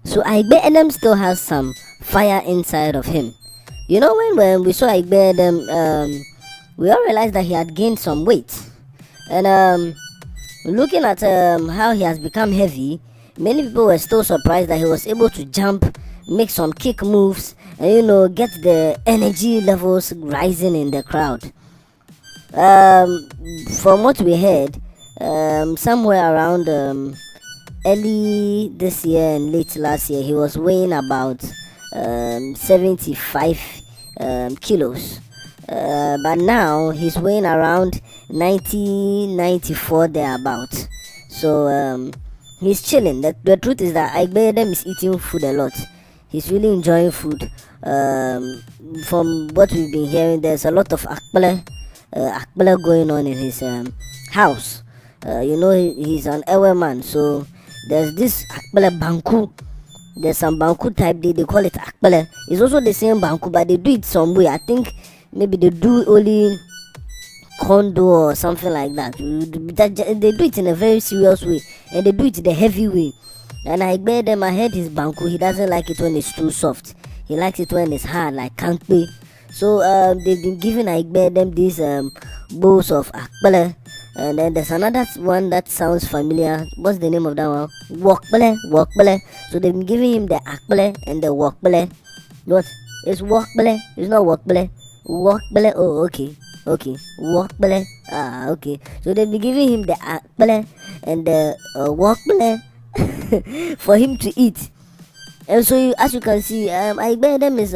So Edem still has some fire inside of him. You know, when we saw Edem, we all realized that he had gained some weight. And looking at how he has become heavy, many people were still surprised that he was able to jump, make some kick moves, and get the energy levels rising in the crowd. Um, from what we heard, somewhere around early this year and late last year, he was weighing about 75 kilos. But now he's weighing around 90, 94 thereabouts. So he's chilling. The truth is that Igbedem is eating food a lot. He's really enjoying food. From what we've been hearing, there's a lot of akbala going on in his house. He's an Ewe man, so there's this akbala banku. There's some banku type, they call it akbala. It's also the same banku, but they do it some way. I think maybe they do only condo or something like that. They do it in a very serious way, and they do it the heavy way. And I bet them, I heard his banku, he doesn't like it when it's too soft. He likes it when it's hard, like can't be. So they've been giving I bet them these bowls of akbala. And then there's another one that sounds familiar. What's the name of that one? Walkbele. So they've been giving him the akbele and the walkbele. What? It's walkbele. It's not walkbele. Walkbele. Oh, okay. Walkbele. Ah, okay. So they've been giving him the akbele and the walkbele for him to eat. And so as you can see, I bet them is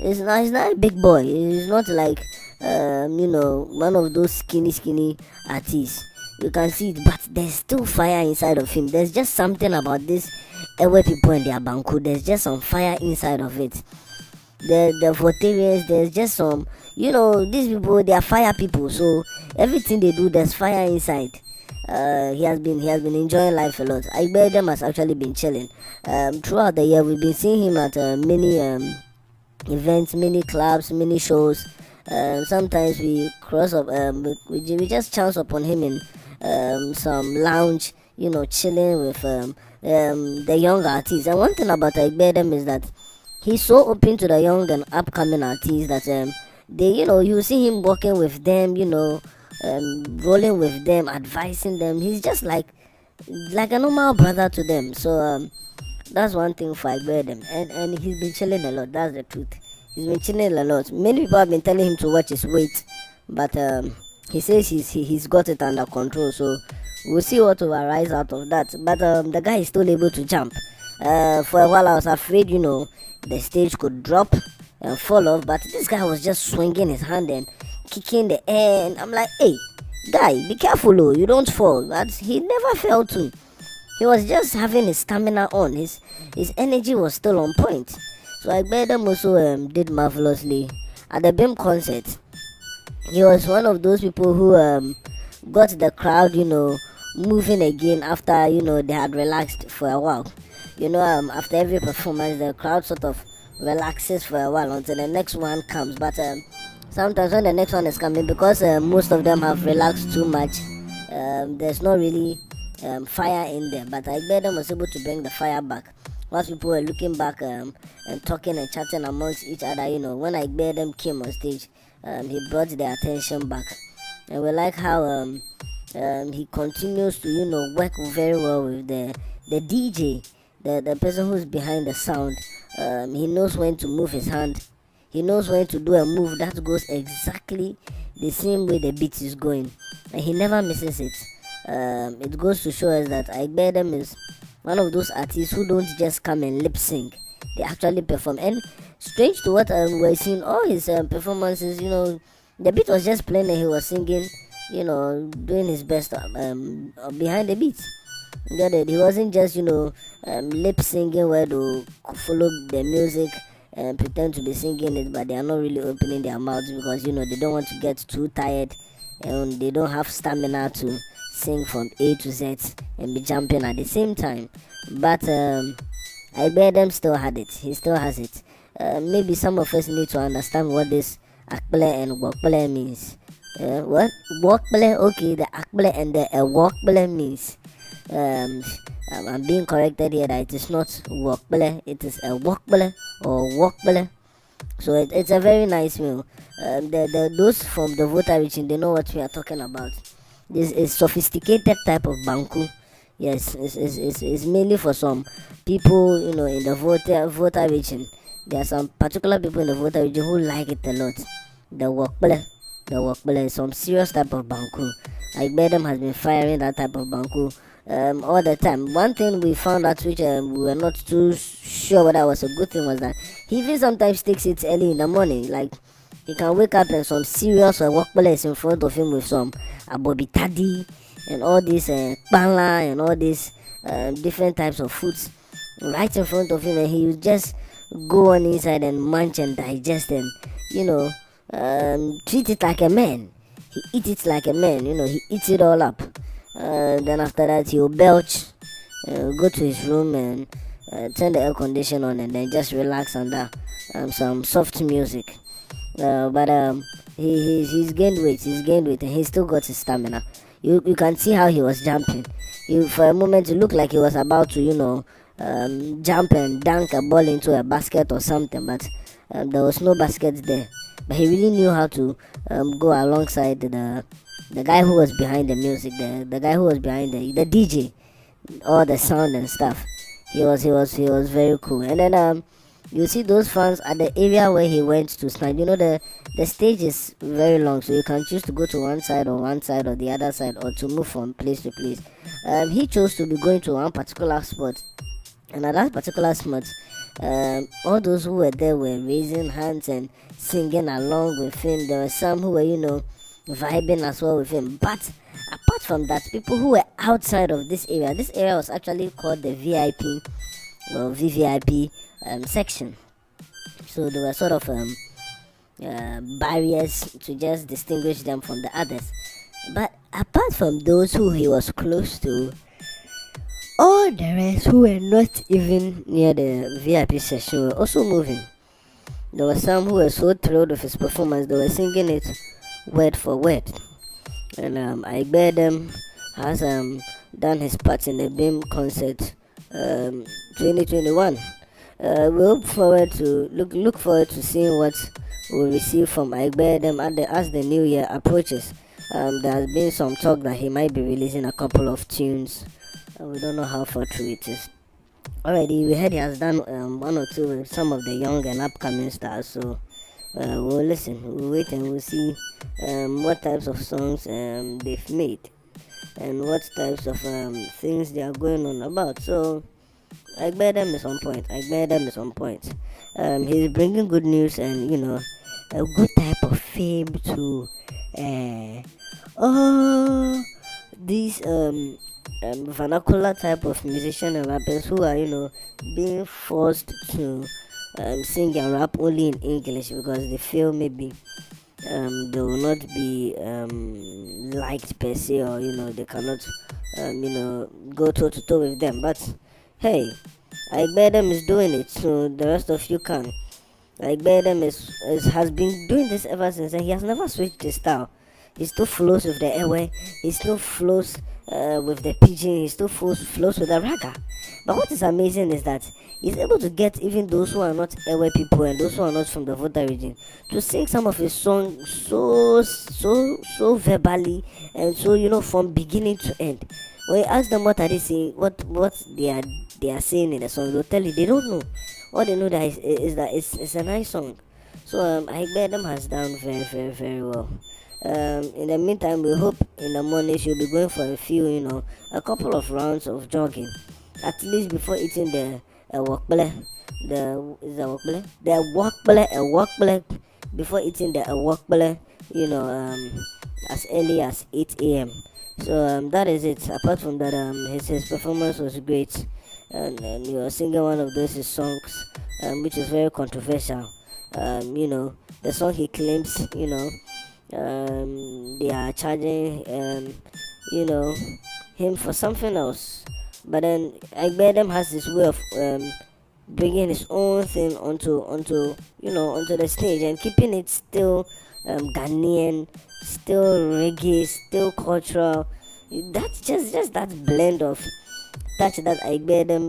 he's not a big boy. He's not like one of those skinny artists. You can see it, but there's still fire inside of him. There's just something about this Ewe people and their banku. There's just some fire inside of it. The Votarians, there's just some, these people, they are fire people. So everything they do, there's fire inside. He has been enjoying life a lot. I bet them has actually been chilling. Throughout the year, we've been seeing him at many events, many clubs, many shows. Sometimes we cross up, we just chance upon him in some lounge, chilling with the young artists. And one thing about Igbedem is that he's so open to the young and upcoming artists that you see him working with them, rolling with them, advising them. He's just like a normal brother to them. So that's one thing for Igbedem, and he's been chilling a lot. That's the truth. He's been chilling a lot. Many people have been telling him to watch his weight, but he says he's got it under control. So we'll see what will arise out of that. But the guy is still able to jump. For a while, I was afraid, the stage could drop and fall off. But this guy was just swinging his hand and kicking the air, and I'm like, hey, guy, be careful, oh, you don't fall. But he never fell too. He was just having his stamina on. His energy was still on point. So I bet them also did marvelously at the Bhim concert. He was one of those people who got the crowd, moving again after they had relaxed for a while. After every performance, the crowd sort of relaxes for a while until the next one comes. But sometimes when the next one is coming, because most of them have relaxed too much, there's not really fire in there. But I bet them was able to bring the fire back. Whilst people were looking back and talking and chatting amongst each other, when I bet them came on stage, he brought their attention back. And we like how he continues to, work very well with the DJ, the person who's behind the sound. He knows when to move his hand. He knows when to do a move that goes exactly the same way the beat is going. And he never misses it. It goes to show us that I bet them is one of those artists who don't just come and lip sync, they actually perform. And strange to what we're seeing, all his performances, the beat was just playing and he was singing, doing his best behind the beat. Got it? He wasn't just lip singing where to follow the music and pretend to be singing it, but they are not really opening their mouths because they don't want to get too tired and they don't have stamina to sing from A to Z and be jumping at the same time. But I bet them still had it. He still has it. Maybe some of us need to understand what this akbele and walkbele means. What? Walkbele? Okay, the akbele and the walkbele means. Um, I'm being corrected here that it is not wokbele, it is a wokbele or wokbele. So it's a very nice meal. Those from the Volta region, they know what we are talking about. This is sophisticated type of banku. Yes, it's mainly for some people, in the Volta region. There are some particular people in the Volta region who like it a lot. The workbele, is some serious type of banku. Like Bedem has been firing that type of banku all the time. One thing we found out, which we were not too sure whether was a good thing, was that he even sometimes takes it early in the morning. Like he can wake up and some serious workplace in front of him with some abobitadi and all this bala and all these different types of foods right in front of him, and he will just go on inside and munch and digest and you know treat it like a man. He eats it like a man, he eats it all up. Then after that, he'll belch, go to his room and turn the air conditioner on, and then just relax under some soft music. But he's gained weight. He's gained weight, and he still got his stamina. You can see how he was jumping. For a moment, it looked like he was about to, jump and dunk a ball into a basket or something, but there was no basket there. But he really knew how to go alongside the guy who was behind the music, the guy who was behind the DJ, all the sound and stuff. He was very cool. And then you see those fans at the area where he went to stand. The stage is very long, so you can choose to go to one side or the other side, or to move from place to place. He chose to be going to one particular spot, and at that particular spot, all those who were there were raising hands and singing along with him. There were some who were, vibing as well with him. But apart from that, people who were outside of this area was actually called the VIP or VVIP section. So there were sort of barriers to just distinguish them from the others. But apart from those who he was close to, all the rest who were not even near the VIP section were also moving. There were some who were so thrilled with his performance, they were singing it word for word. And I bet them has done his part in the Bhim Concert 2021. We look forward to seeing what we'll receive from Igbedem as the new year approaches. There has been some talk that he might be releasing a couple of tunes. We don't know how far true it is. Already, we heard he has done one or two with some of the young and upcoming stars. So we'll listen, we'll wait, and we'll see what types of songs they've made and what types of things they are going on about. So Igbedem is on point. He's bringing good news and a good type of fame to all these vernacular type of musician and rappers who are being forced to sing and rap only in English because they feel maybe they will not be liked per se, or they cannot go toe to toe with them. But hey, Igbedem is doing it, so the rest of you can. Igbedem has been doing this ever since, and he has never switched his style. He still flows with the airway, he still flows with the pidgin, he still flows with the raga. But what is amazing is that he's able to get even those who are not airway people and those who are not from the Volta region to sing some of his songs so verbally, and so from beginning to end. When you ask them what are they saying, what they are saying in the song, they'll tell you they don't know. All they know that is that it's a nice song. So I bet them has done very, very, very well. In the meantime, we hope in the morning she'll be going for a couple of rounds of jogging, at least before eating the workbele. The before eating the workbele, as early as 8 a.m. So that is it. Apart from that, his performance was great, and he was singing one of those his songs, which is very controversial. The song he claims, they are charging, him for something else. But then Igbedem has this way of bringing his own thing onto the stage and keeping it still Ghanaian, still reggae, still cultural, That's just that blend of touch that Edem,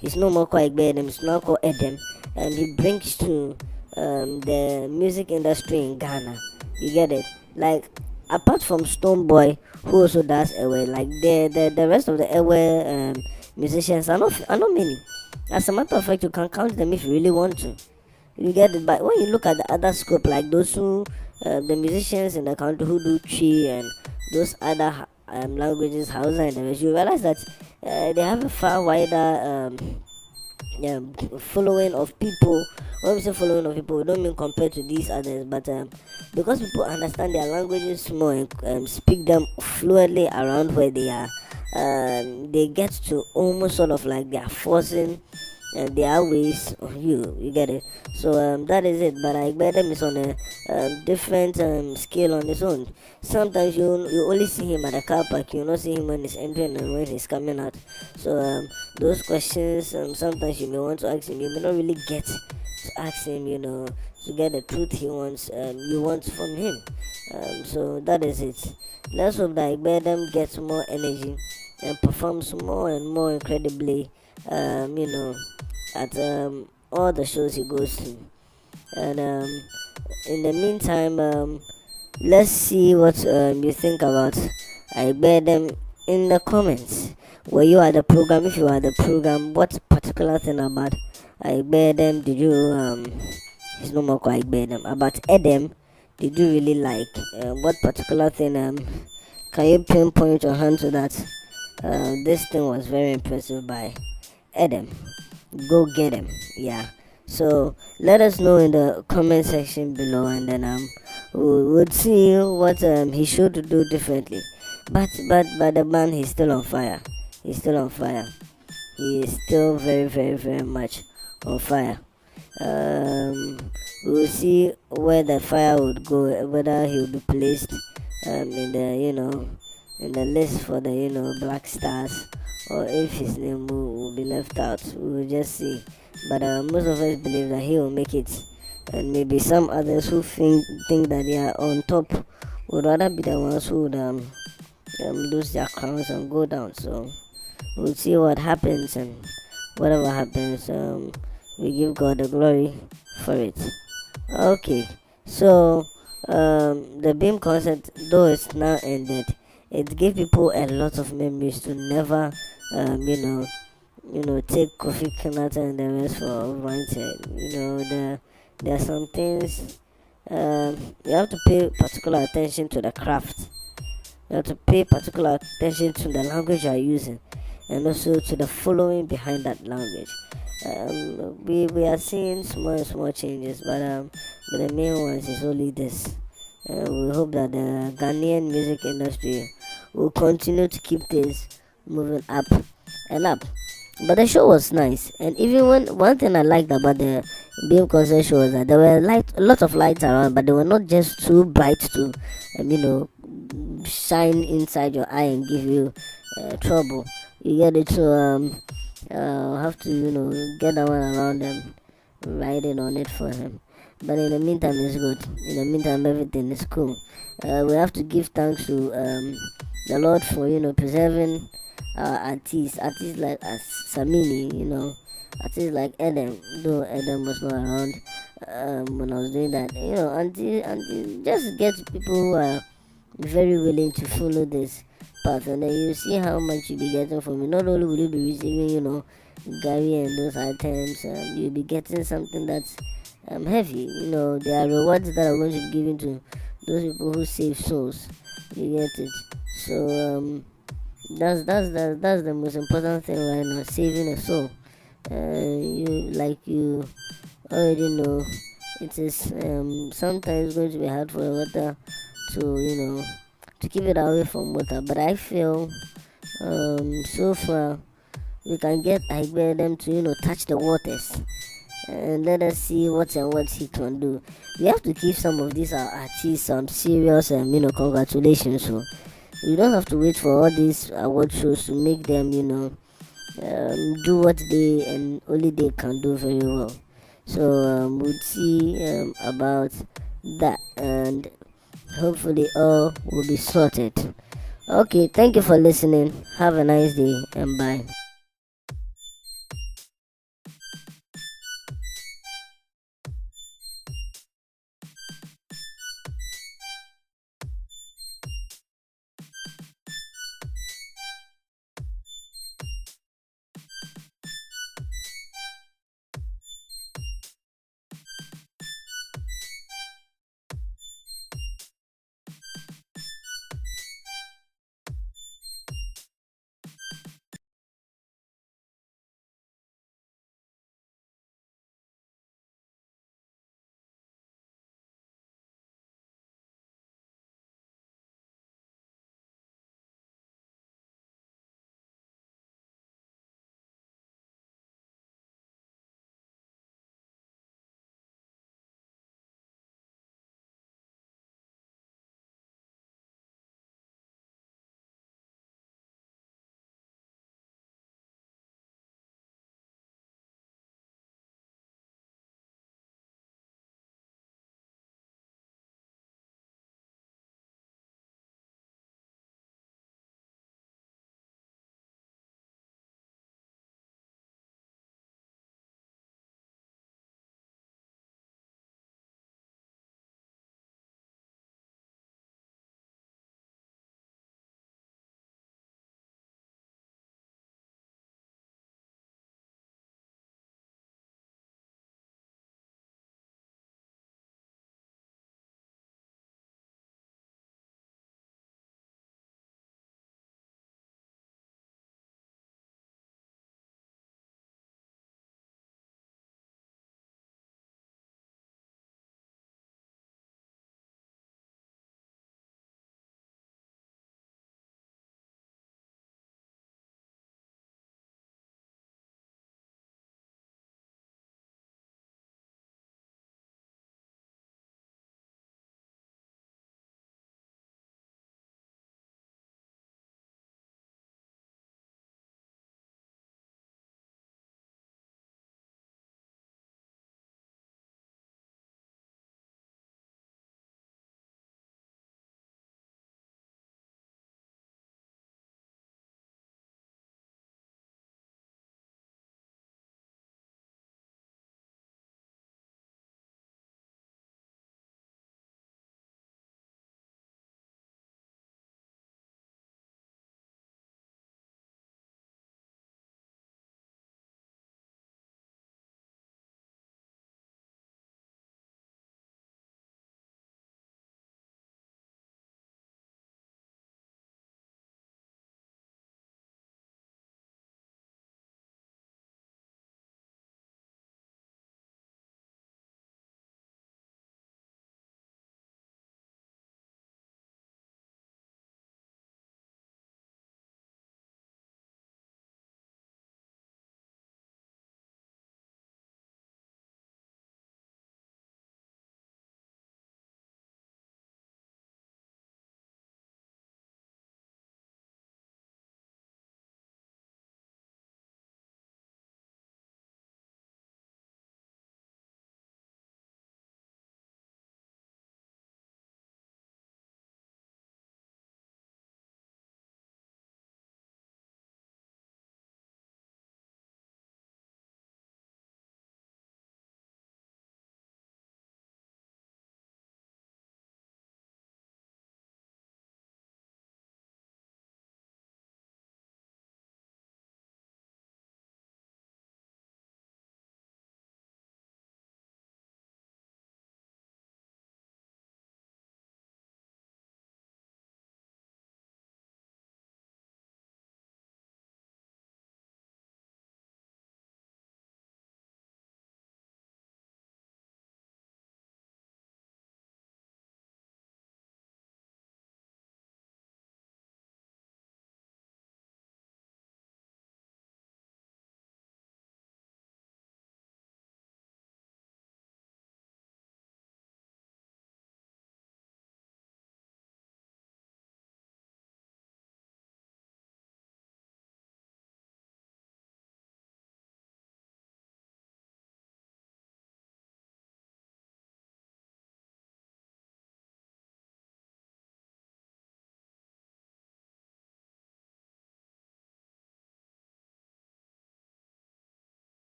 he's no more called Edem, he's now called Edem, and he brings to the music industry in Ghana. You get it? Like, apart from Stone Boy, who also does Ewe, like the rest of the Ewe musicians are not many. As a matter of fact, you can count them if you really want to. You get it? But when you look at the other scope, like those who, the musicians in the country who do Chi and those other languages, Hausa and the rest, you realize that they have a far wider following of people. When we say following of people, we don't mean compared to these others, but because people understand their languages more and speak them fluently around where they are, they get to almost sort of like they are forcing their ways on you. You get it? So that is it. But I bet them is on a different scale on his own. Sometimes you only see him at the car park. You not see him when he's entering and when he's coming out. So those questions sometimes you may want to ask him. You may not really get to ask him. To get the truth he wants. You want from him. So that is it. Let's hope that Ibedem gets more energy and performs more and more incredibly. At all the shows he goes to. And in the meantime, let's see what you think about. I bear them in the comments. Were you at the program? If you are at the program, what particular thing about I bear them did you it's no more quite bear them about Edem did you really like? What particular thing can you pinpoint your hand to that? This thing was very impressive by Edem. Go get him. Yeah. So let us know in the comment section below, and then we'll see what he should do differently. But the man, he's still on fire. He's still on fire. He is still very, very, very much on fire. We'll see where the fire would go, whether he will be placed in the in the list for the black stars, or if his name will be left out. We will just see. But most of us believe that he will make it, and maybe some others who think that they are on top would rather be the ones who would lose their crowns and go down. So we'll see what happens, and whatever happens, we give God the glory for it. Okay, so the Bhim concert, though it's now ended, it gave people a lot of memories to never take Kofi Kenata and the rest for granted. There are some things you have to pay particular attention to the craft. You have to pay particular attention to the language you are using, and also to the following behind that language. We are seeing small changes, but the main ones is only this. We hope that the Ghanaian music industry will continue to keep things moving up and up. But the show was nice, and even one thing I liked about the Bhim concert show was that there were a lot of lights around, but they were not just too bright to shine inside your eye and give you trouble. You get it? So have to get that one around them, riding on it for him. But in the meantime, it's good. In the meantime, everything is cool. We have to give thanks to the Lord for preserving artists like Samini, artists like Edem, though Edem was not around when I was doing that, until just get people who are very willing to follow this path, and then you see how much you'll be getting from it. Not only will you be receiving, Gary and those items, you'll be getting something that's heavy. There are rewards that are going to be given to those people who save souls. You get it? So that's the most important thing right now, saving a soul. You already know, it is sometimes going to be hard for the water to keep it away from water, but I feel so far we can get them to touch the waters, and let us see what he can do. We have to give some of these artists some serious congratulations. So you don't have to wait for all these award shows to make them do what they and only they can do very well. So we'll see about that, and hopefully all will be sorted. Okay, thank you for listening. Have a nice day and bye.